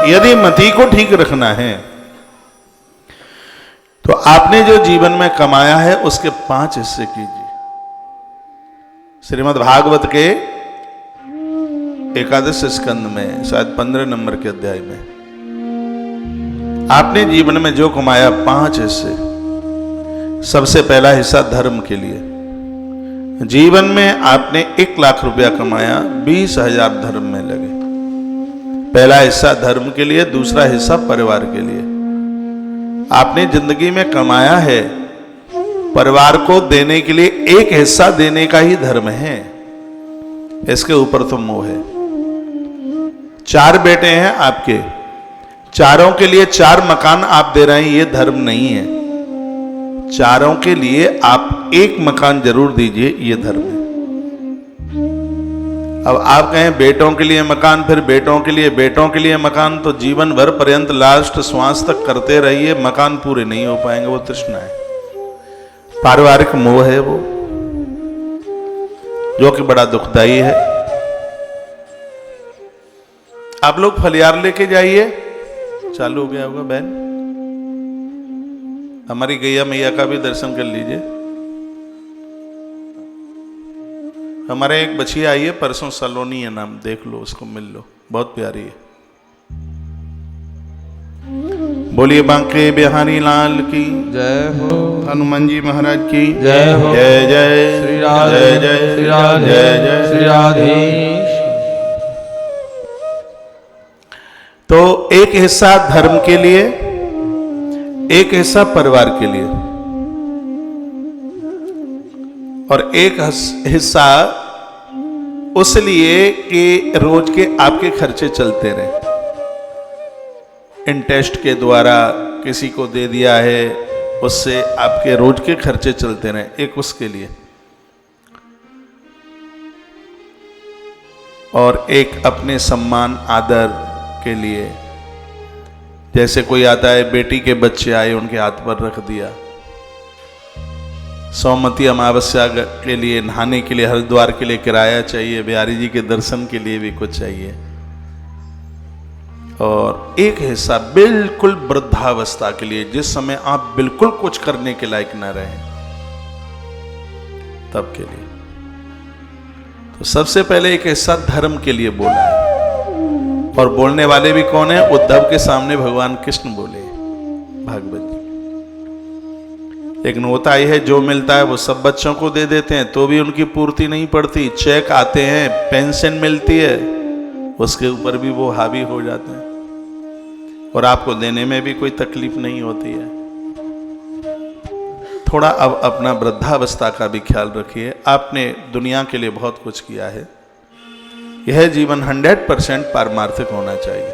यदि मति को ठीक रखना है तो आपने जो जीवन में कमाया है उसके 5 हिस्से कीजिए। श्रीमद् भागवत के एकादश स्कंद में शायद 15 नंबर के अध्याय में आपने जीवन में जो कमाया 5 हिस्से। सबसे पहला हिस्सा धर्म के लिए। जीवन में आपने 1 लाख रुपया कमाया, 20,000 धर्म में लगे। पहला हिस्सा धर्म के लिए, दूसरा हिस्सा परिवार के लिए। आपने जिंदगी में कमाया है, परिवार को देने के लिए 1 हिस्सा देने का ही धर्म है। इसके ऊपर तो मोह है। 4 बेटे हैं आपके, चारों के लिए 4 मकान आप दे रहे हैं, ये धर्म नहीं है। चारों के लिए आप 1 मकान जरूर दीजिए, ये धर्म है। अब आप कहें बेटों के लिए मकान, फिर बेटों के लिए मकान, तो जीवन भर पर्यंत लास्ट श्वास तक करते रहिए, मकान पूरे नहीं हो पाएंगे। वो तृष्णा है, पारिवारिक मोह है वो, जो कि बड़ा दुखदाई है। आप लोग फलियार लेके जाइए। चालू हो गया होगा बहन, हमारी गैया मैया का भी दर्शन कर लीजिए। हमारे एक बछिया आई है परसों, सलोनी है नाम, देख लो उसको, मिल लो, बहुत प्यारी है। बोलिए बांके बिहारी लाल की जय हो, हनुमान जी महाराज की जय हो, जय जय श्री राधे, जय जय श्री राधे, जय जय श्री राधे। तो 1 हिस्सा धर्म के लिए, 1 हिस्सा परिवार के लिए, और 1 हिस्सा उस लिए कि रोज के आपके खर्चे चलते रहे। इंटरेस्ट के द्वारा किसी को दे दिया है, उससे आपके रोज के खर्चे चलते रहे, 1 उसके लिए, और 1 अपने सम्मान आदर के लिए। जैसे कोई आता है, बेटी के बच्चे आए, उनके हाथ पर रख दिया। सौमती अमावस्या के लिए, नहाने के लिए, हरिद्वार के लिए किराया चाहिए, बिहारी जी के दर्शन के लिए भी कुछ चाहिए। और 1 हिस्सा बिल्कुल वृद्धावस्था के लिए, जिस समय आप बिल्कुल कुछ करने के लायक न रहे, तब के लिए। तो सबसे पहले 1 हिस्सा धर्म के लिए बोला है। और बोलने वाले भी कौन है? उद्धव के सामने भगवान कृष्ण बोले, भागवत जी। लेकिन होता ही है, जो मिलता है वो सब बच्चों को दे देते हैं, तो भी उनकी पूर्ति नहीं पड़ती। चेक आते हैं, पेंशन मिलती है, उसके ऊपर भी वो हावी हो जाते हैं, और आपको देने में भी कोई तकलीफ नहीं होती है। थोड़ा अब अपना वृद्धावस्था का भी ख्याल रखिए। आपने दुनिया के लिए बहुत कुछ किया है। यह जीवन 100% पारमार्थिक होना चाहिए।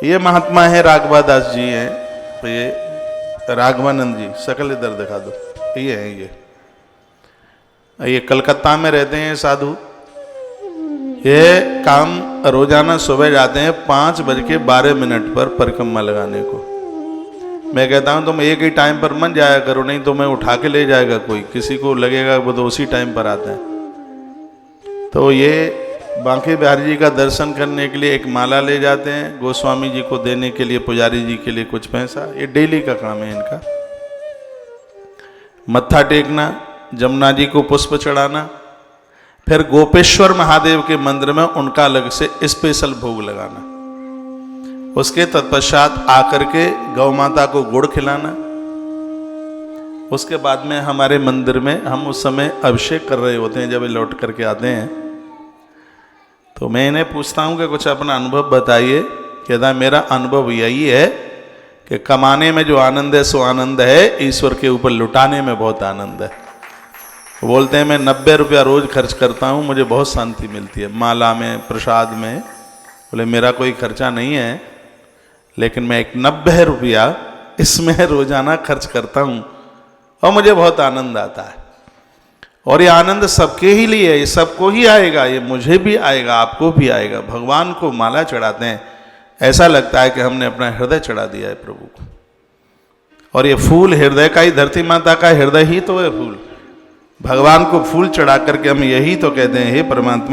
ये महात्मा है, राघवादास जी हैं, तो ये राघवानंद जी, शकल इधर दिखा दो, ये है। ये कलकत्ता में रहते हैं साधु। ये काम रोजाना सुबह जाते हैं 5:12 पर परिक्रमा लगाने को। मैं कहता हूं तुम एक ही टाइम पर मत जाया करो, नहीं तो मैं उठा के ले जाएगा कोई, किसी को लगेगा वो तो उसी टाइम पर आता है। तो ये बांके बिहारी जी का दर्शन करने के लिए एक माला ले जाते हैं, गोस्वामी जी को देने के लिए, पुजारी जी के लिए कुछ पैसा। ये डेली का काम है इनका। मत्था टेकना, जमुना जी को पुष्प चढ़ाना, फिर गोपेश्वर महादेव के मंदिर में उनका अलग से स्पेशल भोग लगाना। उसके तत्पश्चात आकर के गौ माता को गुड़ खिलाना। उसके बाद में हमारे मंदिर में हम उस समय अभिषेक कर रहे होते हैं, जब लौट करके आते हैं तो मैं इन्हें पूछता हूं कि कुछ अपना अनुभव बताइए। कहता मेरा अनुभव यही है कि कमाने में जो आनंद है सो आनंद है, ईश्वर के ऊपर लुटाने में बहुत आनंद है। बोलते हैं मैं 90 रुपया रोज खर्च करता हूं, मुझे बहुत शांति मिलती है, माला में, प्रसाद में। बोले मेरा कोई खर्चा नहीं है, लेकिन मैं एक 90 रुपया इसमें रोजाना खर्च करता हूं और मुझे बहुत आनंद आता है। और ये आनंद सबके ही लिए है, ये सबको ही आएगा, ये मुझे भी आएगा, आपको भी आएगा। भगवान को माला चढ़ाते हैं, ऐसा लगता है कि हमने अपना हृदय चढ़ा दिया है प्रभु को। और ये फूल हृदय का ही, धरती माता का हृदय ही तो है फूल। भगवान को फूल चढ़ा करके हम यही तो कहते हैं, हे परमात्मा